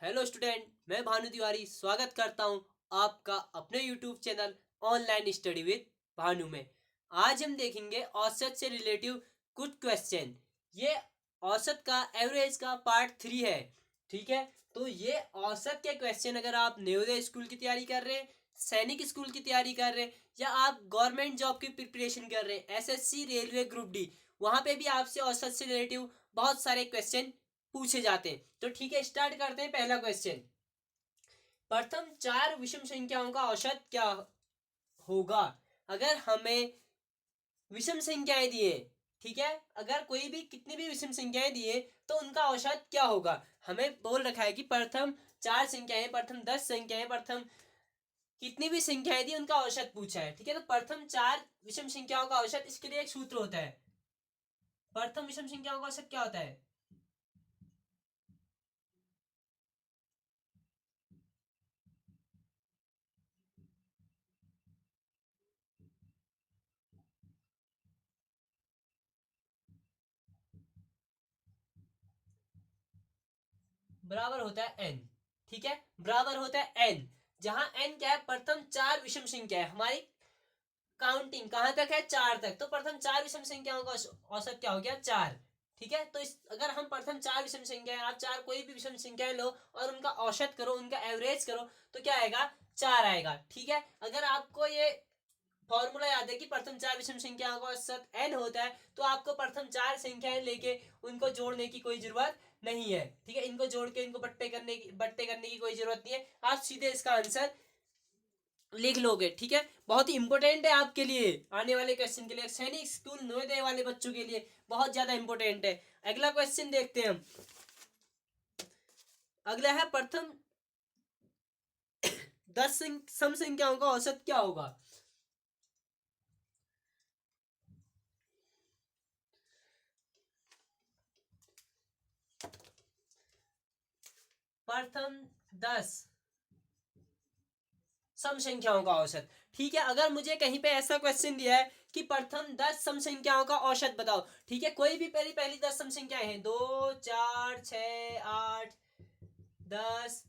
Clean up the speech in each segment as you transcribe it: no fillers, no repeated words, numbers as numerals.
Hello student, मैं भानु तिवारी स्वागत करता हूं आपका अपने YouTube channel online study with Bhanu में। आज हम देखेंगे औसत से रिलेटिव कुछ क्वेश्चन। ये औसत का एवरेज का पार्ट 3 है। ठीक है, तो ये औसत के क्वेश्चन अगर आप नवोदय स्कूल की तैयारी कर रहे हैं, सैनिक स्कूल की तैयारी कर रहे हैं या आप गवर्नमेंट जॉब की प्रिपरेशन कर रहे हैं, एसएससी, रेलवे, ग्रुप डी, वहां पे भी आपसे औसत से रिलेटिव बहुत सारे क्वेश्चन पूछे जाते हैं। तो ठीक है, स्टार्ट करते हैं। पहला क्वेश्चन, प्रथम 4 विषम संख्याओं का औसत क्या होगा? अगर हमें विषम संख्याएं दिए, ठीक है, अगर कोई भी कितनी भी विषम संख्याएं दिए तो उनका औसत क्या होगा? हमें बोल रखा है कि प्रथम 4 संख्याएं, प्रथम 10 संख्याएं, प्रथम कितनी भी संख्याएं दी उनका औसत पूछा है। ठीक है, तो प्रथम 4 विषम संख्याओं का औसत, इसके लिए एक सूत्र होता है। प्रथम विषम संख्याओं का औसत क्या होता है? बराबर होता है एन। ठीक है, बराबर होता है एन, जहां एन क्या है? प्रथम 4 विषम संख्या है। हमारी काउंटिंग कहां तक है? 4 तक। तो प्रथम 4 विषम संख्याओं का औसत क्या हो गया? 4। ठीक है, तो अगर हम प्रथम 4 विषम संख्या है, आप 4 कोई भी विषम संख्याएं लो और उनका औसत करो, उनका एवरेज करो, तो क्या आएगा? 4 आएगा। ठीक है, अगर आपको ये फॉर्मूला याद है कि प्रथम 4 विषम संख्याओं का औसत n होता है, तो आपको प्रथम 4 संख्याएं लेके उनको जोड़ने की कोई जरूरत नहीं है। ठीक है, इनको जोड़ के इनको बट्टे करने की कोई जरूरत नहीं है। आप सीधे इसका आंसर लिख लोगे। ठीक है, बहुत ही इंपॉर्टेंट है आपके लिए, आने वाले क्वेश्चन के लिए, सैनिक स्कूल नवोदय वाले बच्चों के लिए बहुत ज्यादा इंपॉर्टेंट है। अगला क्वेश्चन देखते हैं हम। अगला है, प्रथम 10 सम संख्याओं का औसत क्या होगा? प्रथम 10 सम संख्याओं का औसत। ठीक है, अगर मुझे कहीं पे ऐसा क्वेश्चन दिया है कि प्रथम 10 सम संख्याओं का औसत बताओ, ठीक है, कोई भी पहली पहली 10 सम संख्याएं हैं, 2, 4, 6, 8, 10,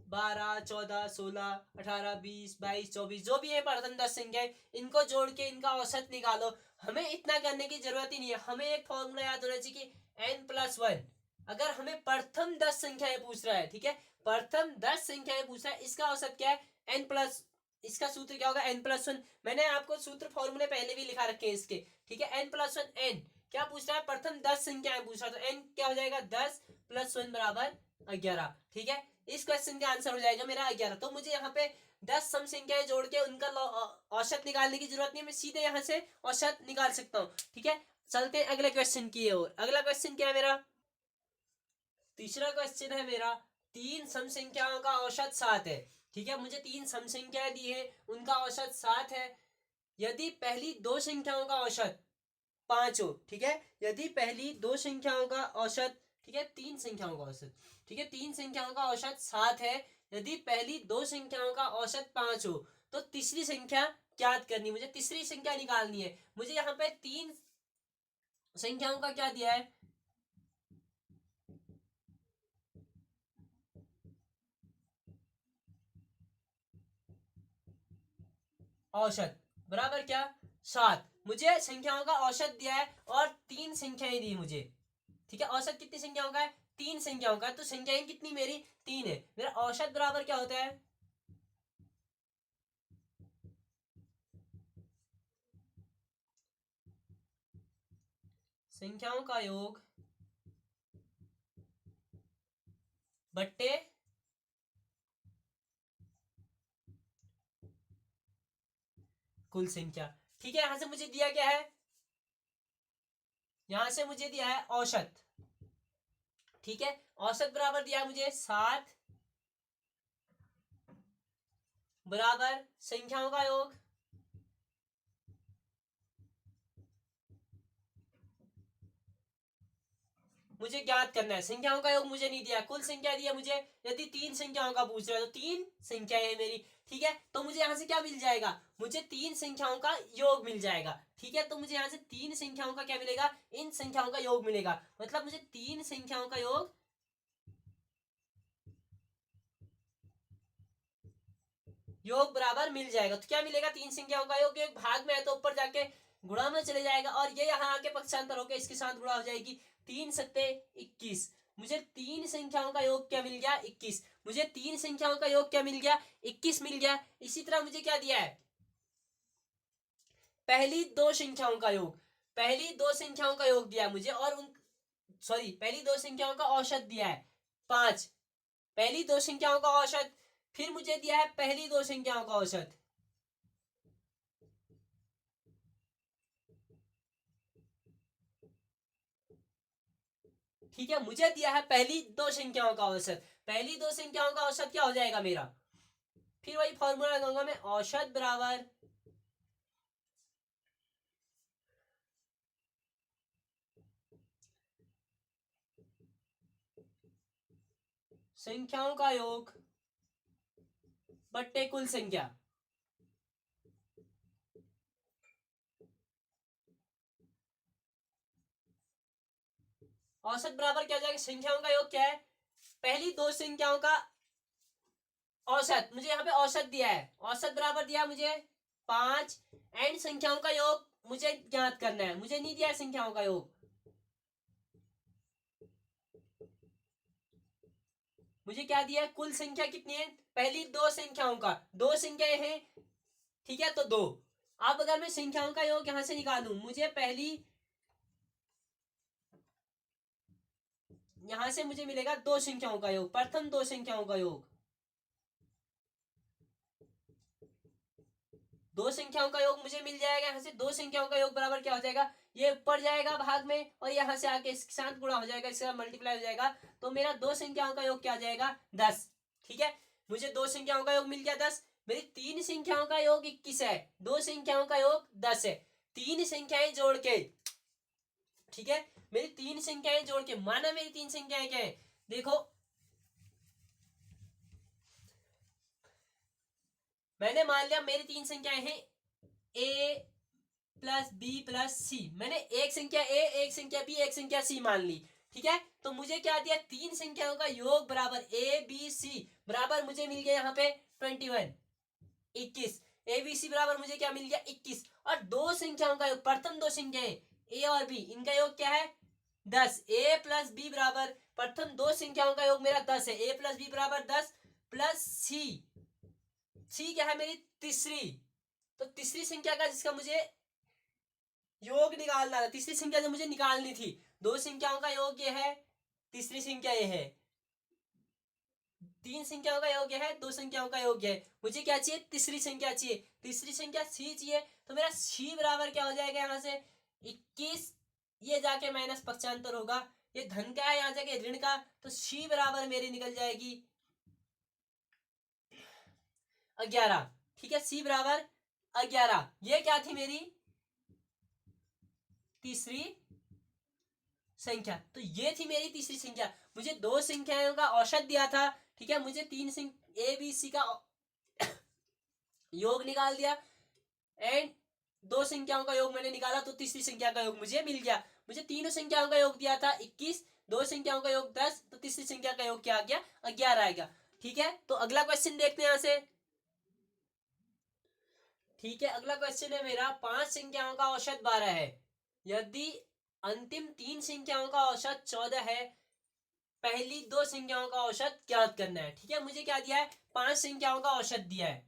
12, 14, 16, 18, 20, 22, 24, जो भी है प्रथम 10 संख्याएं, इनको जोड़ के इनका औसत निकालो। हमें इतना करने की जरूरत ही नहीं है। हमें एक फॉर्मूला याद होना चाहिए कि n+1। अगर हमें प्रथम 10 संख्याएं पूछ रहा है, ठीक है, प्रथम 10 संख्याएं पूछ रहा है, इसका औसत क्या है? n प्लस, इसका सूत्र क्या होगा? n+1। मैंने आपको सूत्र फॉर्मूले पहले भी लिखा रखे हैं इसके। ठीक है, n+1, n क्या पूछ रहा है? प्रथम 10 संख्याएं पूछ रहा है, तो n क्या हो जाएगा? 10 + 1 बराबर 11। ठीक है, इस क्वेश्चन का आंसर हो जाएगा मेरा 11। तो मुझे यहाँ पे 10 सम संख्याएं जोड़ के उनका औसत निकालने की जरूरत नहीं है, मैं सीधे यहाँ से औसत निकाल सकता हूँ। ठीक है, चलते हैं अगले क्वेश्चन की ओर। अगला क्वेश्चन क्या है मेरा? तीसरा क्वेश्चन है मेरा, 3 सम संख्याओं का औसत 7 है। ठीक है, मुझे 3 सम संख्याएं दी है, उनका औसत 7 है। यदि पहली 2 संख्याओं का औसत 5 हो, ठीक है, यदि पहली 2 संख्याओं का औसत, ठीक है, 3 संख्याओं का औसत, ठीक है, 3 संख्याओं का औसत 7 है, यदि पहली 2 संख्याओं का औसत 5 हो, तो तीसरी संख्या ज्ञात करनी। मुझे तीसरी संख्या निकालनी है। मुझे यहाँ पे 3 संख्याओं का क्या दिया है? औसत बराबर क्या? 7। मुझे संख्याओं का औसत दिया है और 3 संख्याएं दी मुझे। ठीक है, औसत कितनी संख्याओं का है? 3 संख्याओं का। तो संख्याएं कितनी मेरी? 3 है। मेरा औसत बराबर क्या होता है? संख्याओं का योग बट्टे कुल संख्या। ठीक है, यहां से मुझे दिया क्या है? यहां से मुझे दिया है औसत। ठीक है, औसत बराबर दिया है मुझे 7 बराबर संख्याओं का योग मुझे ज्ञात करना है। संख्याओं का योग मुझे नहीं दिया, कुल संख्या दिया मुझे। यदि 3 संख्याओं का पूछ रहा है तो 3 संख्याएं है मेरी। ठीक है, तो मुझे यहां से क्या मिल जाएगा? मुझे 3 संख्याओं का योग मिल जाएगा। ठीक है, तो मुझे यहां से 3 संख्याओं का क्या मिलेगा? इन संख्याओं का योग मिलेगा। मतलब मुझे 3 संख्याओं का योग योग बराबर मिल जाएगा। तो क्या मिलेगा, तीन संख्याओं का योग, एक भाग में है तो ऊपर जाके गुणा में चले जाएगा और ये यहाँ आके पक्षांतर होकर इसके साथ गुणा हो जाएगी। 3 सत्ते 21। मुझे तीन संख्याओं का योग क्या मिल गया, 21। मुझे तीन संख्याओं का योग क्या मिल गया, 21 मिल गया। इसी तरह मुझे क्या दिया है, पहली दो संख्याओं का योग, पहली दो संख्याओं का योग दिया मुझे और उन सॉरी पहली दो संख्याओं का औसत दिया है 5, पहली दो संख्याओं का औसत, फिर मुझे दिया है पहली दो संख्याओं का औसत। ठीक है, मुझे दिया है पहली दो संख्याओं का औसत, पहली दो संख्याओं का औसत क्या हो जाएगा मेरा, फिर वही फॉर्मूला लगाऊंगा मैं, औसत बराबर संख्याओं का योग बट्टे कुल संख्या। औसत बराबर क्या हो जाएगा, संख्याओं का योग क्या है, पहली दो संख्याओं का औसत, मुझे यहाँ पे औसत दिया है, औसत बराबर दिया मुझे 5 एंड संख्याओं का योग मुझे ज्ञात करना है, मुझे नहीं दिया है संख्याओं का योग, मुझे क्या दिया है, कुल संख्या कितनी है, पहली दो संख्याओं का, दो संख्याएं हैं, ठीक है, तो दो। अब अगर मैं संख्याओं का योग यहां से निकालूं, मुझे पहली यहां से मुझे मिलेगा दो संख्याओं का योग, प्रथम दो संख्याओं का योग, दो संख्याओं का योग मुझे मिल जाएगा, यहाँ से दो संख्याओं का योग बराबर क्या हो जाएगा, ये ऊपर जाएगा भाग में और यहाँ से आके इसके साथ गुणा हो जाएगा, इसके साथ मल्टीप्लाई हो जाएगा, तो मेरा दो संख्याओं का योग क्या आ जाएगा, 10। ठीक है, मुझे दो संख्याओं का योग मिल गया 10, मेरी तीन संख्याओं का योग 21 है, दो संख्याओं का योग 10 है, तीन संख्याएं जोड़ के, ठीक है, मेरी तीन संख्याएं जोड़ के, माना मेरी तीन संख्याएं क्या है, देखो मैंने मान लिया मेरी तीन संख्याएं हैं ए प्लस बी प्लस सी, मैंने एक संख्या ए, एक संख्या बी, एक संख्या सी मान ली। ठीक है, तो मुझे क्या दिया, तीन संख्याओं का योग बराबर ए बी सी बराबर मुझे मिल गया यहाँ पे 21 21, ए बी सी बराबर मुझे क्या मिल गया 21, और दो संख्याओं का योग, प्रथम दो संख्याएं ए और बी, इनका योग क्या है 10, ए प्लस बी बराबर प्रथम दो संख्याओं का योग मेरा 10 है, ए प्लस बी बराबर 10 प्लस सी, सी क्या है मेरी तीसरी, तो तीसरी संख्या का जिसका मुझे योग निकालना था, तीसरी संख्या जो मुझे निकालनी थी, दो संख्याओं का योग ये है, तीसरी संख्या ये है, तीन संख्याओं का योग है, दो संख्याओं का योग है, मुझे क्या चाहिए, तीसरी संख्या चाहिए, तीसरी संख्या सी चाहिए, तो मेरा सी बराबर क्या हो जाएगा यहाँ से 21, ये जाके माइनस पक्षांतर होगा, ये धन का है यहाँ जाके ऋण का, तो सी बराबर मेरी निकल जाएगी 11। ठीक है, सी बराबर 11, ये क्या थी मेरी तीसरी संख्या, तो ये थी मेरी तीसरी संख्या, मुझे दो संख्याओं का औसत दिया था, ठीक है, मुझे तीन ए बी सी का योग निकाल दिया एंड दो संख्याओं का योग मैंने निकाला, तो तीसरी संख्या का योग मुझे मिल गया, मुझे तीनों संख्याओं का योग दिया था 21, दो संख्याओं का योग 10, तो तीसरी संख्या का योग क्या आ गया 11 आएगा। ठीक है, तो अगला क्वेश्चन देखते हैं यहां से। ठीक है, अगला क्वेश्चन है मेरा, पांच संख्याओं का औसत 12 है, यदि अंतिम तीन संख्याओं का औसत 14 है, पहली दो संख्याओं का औसत ज्ञात करना है। ठीक है, मुझे क्या दिया है, पांच संख्याओं का औसत दिया है,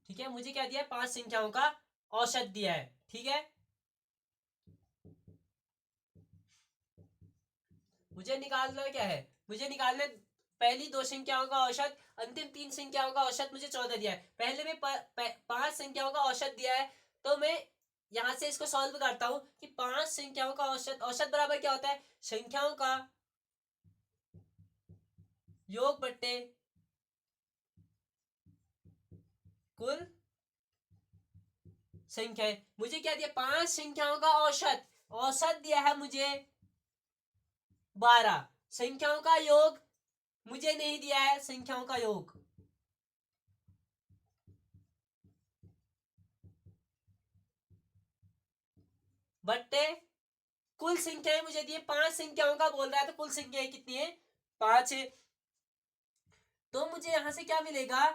ठीक है, मुझे क्या दिया है, पांच संख्याओं का औसत दिया है। ठीक है, मुझे निकालना क्या है, मुझे निकालना पहली दो संख्याओं का औसत, अंतिम तीन संख्याओं का औसत मुझे 14 दिया है, पहले में पांच संख्याओं का औसत दिया है, तो मैं यहां से इसको सॉल्व करता हूं कि पांच संख्याओं का औसत, औसत बराबर क्या होता है, संख्याओं का योग बट्टे कुल संख्या। मुझे क्या दिया, पांच संख्याओं का औसत, औसत दिया है मुझे 12, संख्याओं का योग मुझे नहीं दिया है, संख्याओं का योग बट्टे कुल संख्याएं मुझे दिए, 5 संख्याओं का बोल रहा है, तो कुल संख्याएं कितनी है? 5 है। तो मुझे यहां से क्या मिलेगा?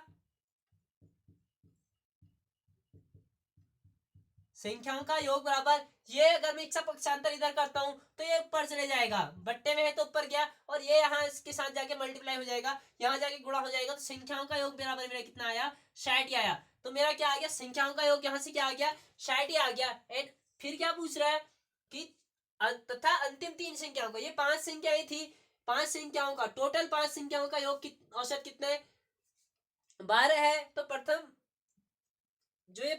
संख्याओं का योग बराबर, ये अगर मैं इच्छा पक्षांतर इधर करता हूं तो ये ऊपर चले जाएगा, बट्टे में है तो ऊपर गया, और ये यहाँ इसके साथ जाके मल्टीप्लाई हो जाएगा, यहाँ जाके गुणा हो जाएगा, तो संख्याओं का योग बराबर मेरा कितना आया? 60 ही आया। तो मेरा क्या आ गया? संख्याओं का योग यहाँ से क्या आ गया? 60 ही आ गया। एंड फिर क्या पूछ रहा है कि तथा अंतिम 3 संख्याओं का, ये 5 संख्याएं थी, 5 संख्याओं का टोटल, 5 संख्याओं का योग औसत कितना है? 12 है। तो प्रथम जो ये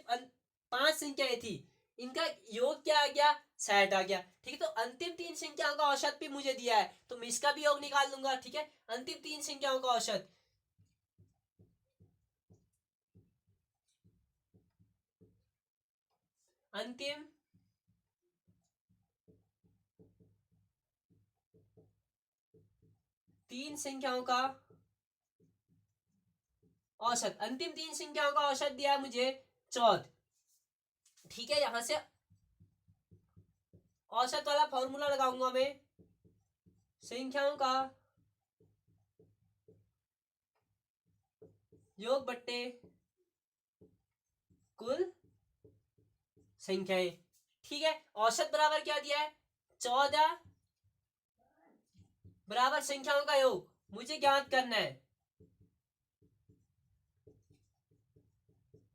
5 संख्याएं थी, इनका योग क्या आ गया? 60 आ गया। ठीक है, तो अंतिम 3 संख्याओं का औसत भी मुझे दिया है, तो मैं इसका भी योग निकाल लूंगा। ठीक है, अंतिम 3 संख्याओं का औसत, अंतिम 3 संख्याओं का औसत, अंतिम 3 संख्याओं का औसत दिया मुझे 14। ठीक है, यहां से औसत वाला फॉर्मूला लगाऊंगा मैं, संख्याओं का योग बट्टे कुल संख्याएं। ठीक है, औसत बराबर क्या दिया है? 14 बराबर संख्याओं का योग मुझे ज्ञात करना है,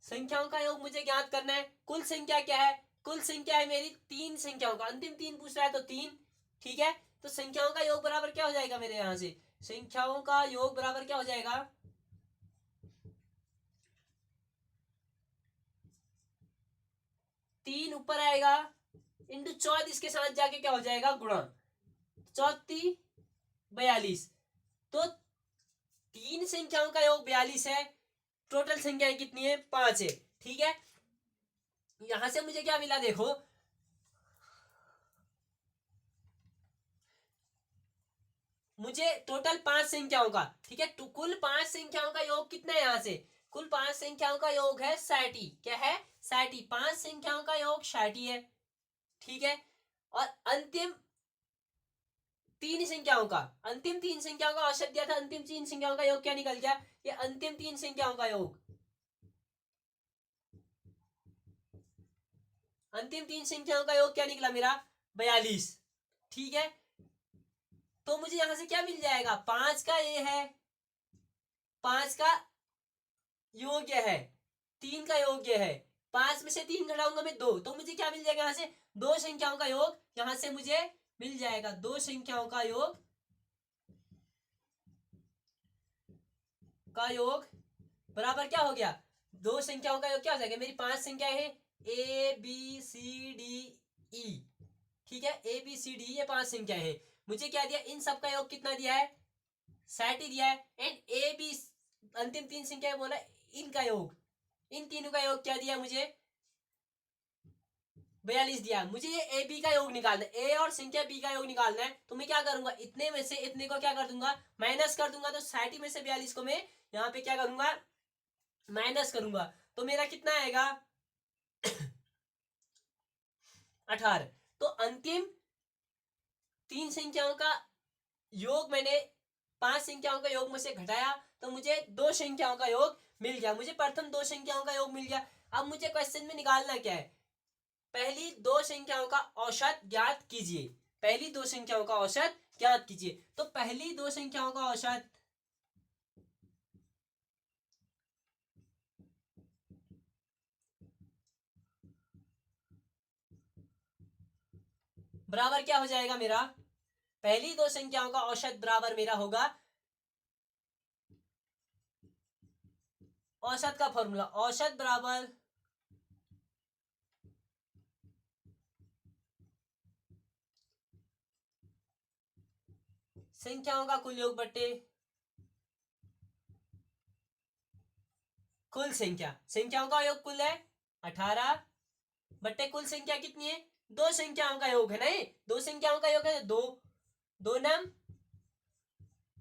संख्याओं का योग मुझे ज्ञात करना है। कुल संख्या क्या है? कुल संख्या है मेरी 3 संख्याओं का, अंतिम 3 पूछ रहा है तो 3। ठीक है, तो संख्याओं का योग बराबर क्या हो जाएगा मेरे यहां से? संख्याओं का योग बराबर क्या हो जाएगा? 3 ऊपर आएगा इंटू 14, इसके साथ जाके क्या हो जाएगा? गुणा, 34 42। तो 3 संख्याओं का योग 42 है, टोटल संख्याएं कितनी है? 5 है। ठीक है, यहां से मुझे क्या मिला देखो, मुझे टोटल 5 संख्याओं का, ठीक है, कुल 5 संख्याओं का योग कितना है? यहां से कुल 5 संख्याओं का योग है 60। क्या है? 60। 5 संख्याओं का योग 60 है। ठीक है, और अंतिम 3 संख्याओं का, अंतिम 3 संख्याओं का औसत दिया था, अंतिम 3 संख्याओं का योग क्या निकल गया? ये अंतिम 3 संख्याओं का योग, अंतिम 3 संख्याओं का योग क्या निकला मेरा? 42। ठीक है, तो मुझे यहां से क्या मिल जाएगा? 5 का ये है, 5 का योग्य है, 3 का योग्य है, 5 में से 3 घटाऊंगा मैं 2, तो मुझे क्या मिल जाएगा यहां से? 2 संख्याओं का योग यहां से मुझे मिल जाएगा। 2 संख्याओं का योग बराबर क्या हो गया? 2 संख्याओं का योग क्या हो जाएगा? मेरी 5 संख्याएं हैं, A B C D E. ठीक है, ए बी सी डी, ये 5 संख्याएं हैं। मुझे क्या दिया? इन सब का योग कितना दिया है? 60 दिया है। एंड ए बी, अंतिम 3 संख्याएं बोला, इनका योग, इन तीनों का योग क्या दिया मुझे? 42 दिया। मुझे ये ए बी का योग निकालना है, ए और संख्या बी का योग निकालना है, तो मैं क्या करूंगा? इतने में से इतने को क्या कर दूंगा? माइनस कर दूंगा। तो 60 में से 42 को मैं यहाँ पे क्या करूंगा? माइनस करूंगा, तो मेरा कितना आएगा? 18। तो अंतिम 3 संख्याओं का योग मैंने 5 संख्याओं का योग में से घटाया, तो मुझे 2 संख्याओं का योग मिल गया। मुझे प्रथम 2 संख्याओं का योग मिल गया। अब मुझे क्वेश्चन में निकालना क्या है? पहली 2 संख्याओं का औसत ज्ञात कीजिए, पहली 2 संख्याओं का औसत ज्ञात कीजिए। तो पहली 2 संख्याओं का औसत बराबर क्या हो जाएगा मेरा? पहली 2 संख्याओं का औसत बराबर मेरा होगा, औसत का फॉर्मूला, औसत बराबर संख्याओं का कुल योग बट्टे कुल संख्या। संख्याओं का योग कुल है 18 बट्टे कुल संख्या कितनी है? 2 संख्याओं का योग है ना, ये 2 संख्याओं का योग है, 2 2 नम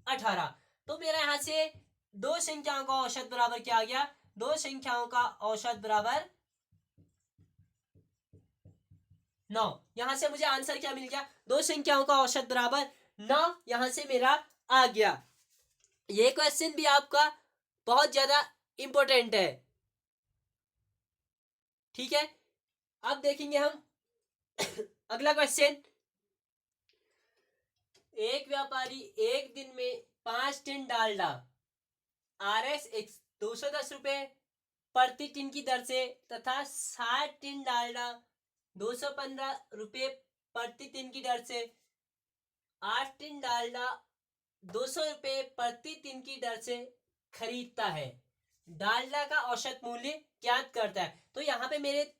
18। तो मेरा यहां से 2 संख्याओं का औसत बराबर क्या आ गया? 2 संख्याओं का औसत बराबर 9। यहां से मुझे आंसर क्या मिल गया, दो संख्याओं का औसत बराबर 9, यहां से मेरा आ गया। ये क्वेश्चन भी आपका बहुत ज्यादा इंपॉर्टेंट है। ठीक है, अब देखेंगे हम अगला क्वेश्चन। एक व्यापारी एक दिन में 5 टिन डालडा RS 210 रुपए प्रति टिन की दर से तथा 60 टिन डालडा 215 रुपए प्रति टिन की दर से 8 टिन डालडा 200 रुपए प्रति टिन की दर से खरीदता है। डालडा का औसत मूल्य ज्ञात करता है। तो यहाँ पे मेरे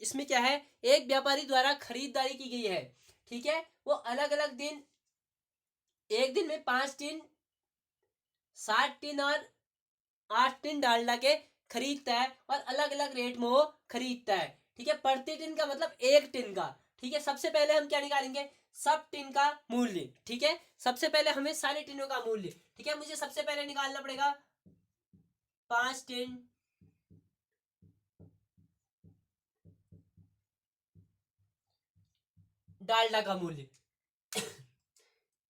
इसमें क्या है, एक व्यापारी द्वारा खरीदारी की गई है। ठीक है, वो अलग अलग दिन, एक दिन में 5 टिन, 60 टिन और 8 टिन डालडा के खरीदता है और अलग अलग रेट में वो खरीदता है। ठीक है, प्रति टिन का मतलब एक टिन का। ठीक है, सबसे पहले हम क्या निकालेंगे, सब टिन का मूल्य। ठीक है, सबसे पहले हमें सारे टिनों का मूल्य, ठीक है, मुझे सबसे पहले निकालना पड़ेगा 5 टिन डालडा का मूल्य।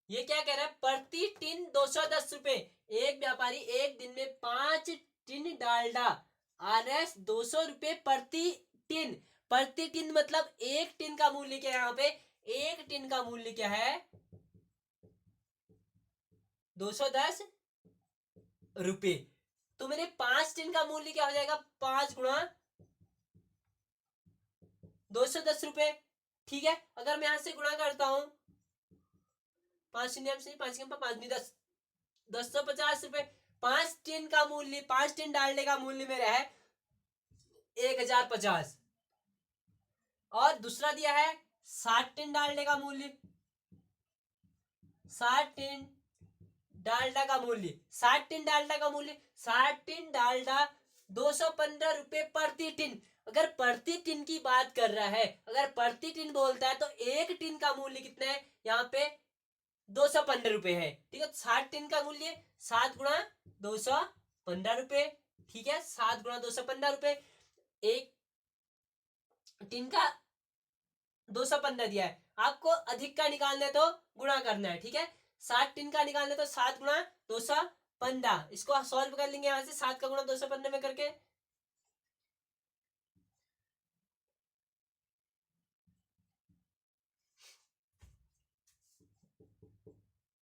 ये क्या कह रहा है, प्रति टिन 210 रुपए। एक व्यापारी एक दिन में 5 टिन डालडा RS 200 रुपए प्रति टिन। प्रति टिन मतलब एक टिन का मूल्य क्या है, यहाँ पे एक टिन का मूल्य क्या है, 210 रुपए। तो मेरे 5 टिन का मूल्य क्या हो जाएगा, 5 गुणा 210 रुपए। ठीक है, अगर मैं यहां से गुणा करता हूं, 5 से 5 5 10, 1050 रुपए। 5 टिन का मूल्य, 5 टिन डालने का मूल्य मेरा है 1050। और दूसरा दिया है 60 टिन डालने का मूल्य, 60 टिन डालडा का मूल्य, 60 टिन डालडा का मूल्य, 60 टिन डालडा 215 रुपए प्रति टिन। अगर प्रति टिन की बात कर रहा है, अगर प्रति टिन बोलता है तो एक टिन का मूल्य कितना है, यहाँ पे 215 रुपए है। ठीक है, 60 टिन का मूल्य 7 गुणा 215 रुपए। ठीक है, 7 गुणा 215 रुपए। एक टिन का 215 दिया है, आपको अधिक का निकालना है तो गुणा करना है। ठीक है, 60 टिन का निकालना है तो 7 गुणा 215, इसको सॉल्व कर लेंगे यहां से 7 का गुणा 215 में करके।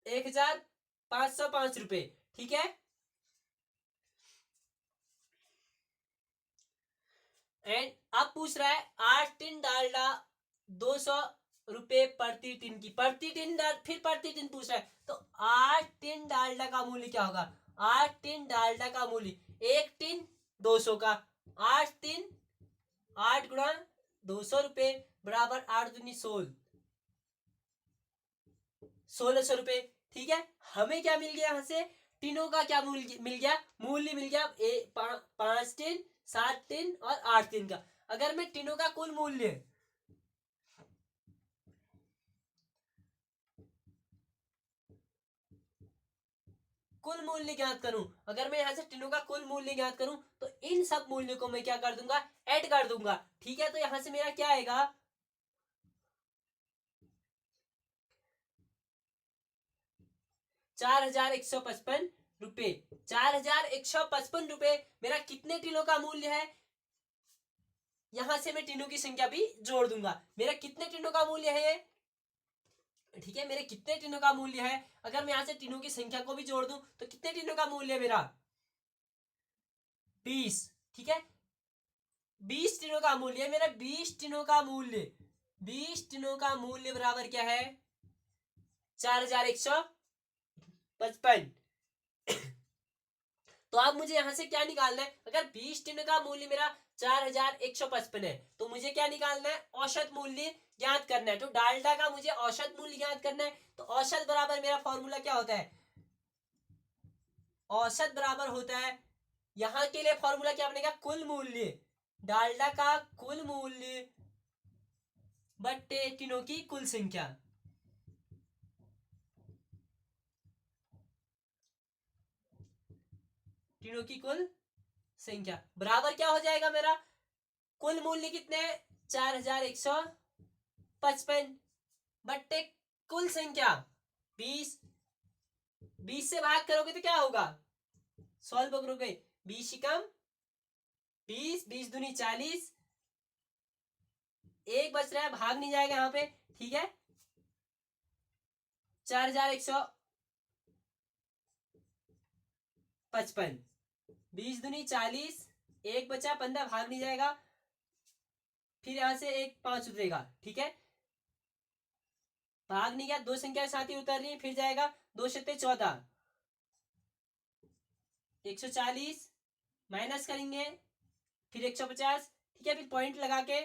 1505 रुपए। ठीक है, एंड अब पूछ रहा है 8 टिन डालडा 200 रुपए प्रति टिन की, प्रति टिन फिर प्रति टिन पूछ रहा है, तो 8 टिन डालडा का मूल्य क्या होगा, 8 टिन डालडा का मूल्य, एक टिन 200 का, 8 टिन 8 गुणा 200 रुपए बराबर 8 दूनी 16, 1600 रुपए। ठीक है, हमें क्या मिल गया, यहाँ से टिनों का क्या मूल्य मिल गया, मूल्य मिल गया 5 टिन, 7 टिन और 8 टिन का। अगर मैं टिनों का कुल मूल्य, कुल मूल्य ज्ञात करूं, अगर मैं यहां से टिनों का कुल मूल्य ज्ञात करूं तो इन सब मूल्य को मैं क्या कर दूंगा, ऐड कर दूंगा। ठीक है, तो यहां से मेरा क्या आएगा, 4155 रुपए। 4155 रुपए मेरा कितने टिनों का मूल्य है, यहां से मैं टिनों की संख्या भी जोड़ दूंगा। मेरा कितने टिनों का मूल्य है ये, ठीक है, मेरे कितने टिनों का मूल्य है, अगर मैं यहां से टिनों की संख्या को भी जोड़ दूं तो कितने टिनों का मूल्य है मेरा, 20। ठीक है, 20 टिनों का मूल्य है मेरा, 20 टिनों का मूल्य, 20 टिनों का मूल्य बराबर क्या है, 4155। तो अब मुझे यहां से क्या निकालना है, अगर 20 टिन का मूल्य मेरा 4155 है तो मुझे क्या निकालना है, औसत मूल्य ज्ञात करना है। तो डालडा का मुझे औसत मूल्य ज्ञात करना है, तो औसत बराबर मेरा फॉर्मूला क्या होता है, औसत बराबर होता है, यहां के लिए फॉर्मूला क्या बनेगा, कुल मूल्य, डालडा का कुल मूल्य बट्टे टिनों की कुल संख्या। टिनों की कुल संख्या बराबर क्या हो जाएगा, मेरा कुल मूल्य कितने हैं, 4155 55 बट्टे कुल संख्या 20, 20 से भाग करोगे तो क्या होगा, सॉल्व करोगे 20 कम 20, 20 दूनी 40, एक बच रहा है, भाग नहीं जाएगा यहाँ पे, ठीक है। 4155, 20 दूनी 40, एक बचा 15, भाग नहीं जाएगा, फिर यहां से एक 5 उतरेगा, ठीक है। भाग नहीं गया, दो संख्या साथ ही उतर रही है, फिर जाएगा 2 सत्ते 14, 140 माइनस करेंगे, फिर 150, ठीक है। फिर पॉइंट लगा के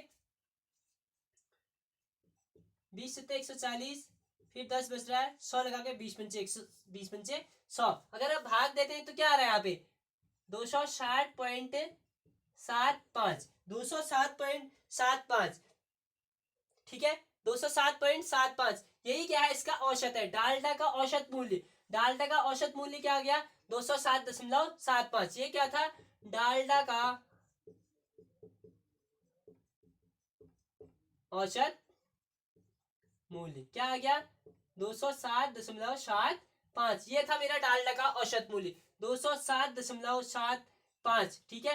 20 सत्ते 140, फिर 10 बच रहा है, 100 लगा के 20 पंचे 100, 20 पंचे 100। अगर आप भाग देते हैं तो क्या आ रहा है यहाँ पे 260.75, 207.75, ठीक है, 207.75। यही क्या है, इसका औसत है, डाल्टा का औसत मूल्य। डाल्टा का औसत मूल्य क्या आ गया 207.75। ये क्या था, डाल्टा का औसत मूल्य क्या आ गया 207.75। ये था मेरा डाल्टा का औसत मूल्य 207.75, ठीक है।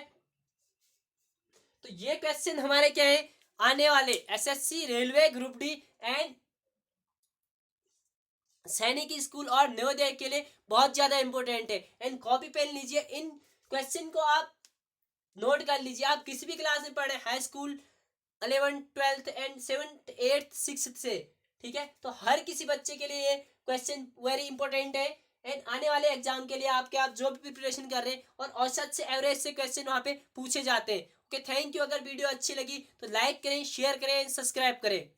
तो ये क्वेश्चन हमारे क्या है, आने वाले SSC, railway, group D and सैनिक स्कूल और नवोदय के लिए बहुत ज्यादा इंपॉर्टेंट है। एंड कॉपी पेन लीजिए, इन क्वेश्चन को आप नोट कर लीजिए। आप किसी भी क्लास में पढ़े, high school, 11th 12th and 7th 8th 6th से, ठीक है, तो हर किसी बच्चे के लिए ये क्वेश्चन वेरी इंपॉर्टेंट है। एंड आने वाले एग्जाम के लिए आपके, आप जो भी प्रिपरेशन कर रहे हैं, और औसत से एवरेज से क्वेश्चन वहां पे पूछे जाते हैं। Okay, thank you. अगर वीडियो अच्छी लगी तो लाइक करें, शेयर करें, सब्सक्राइब करें।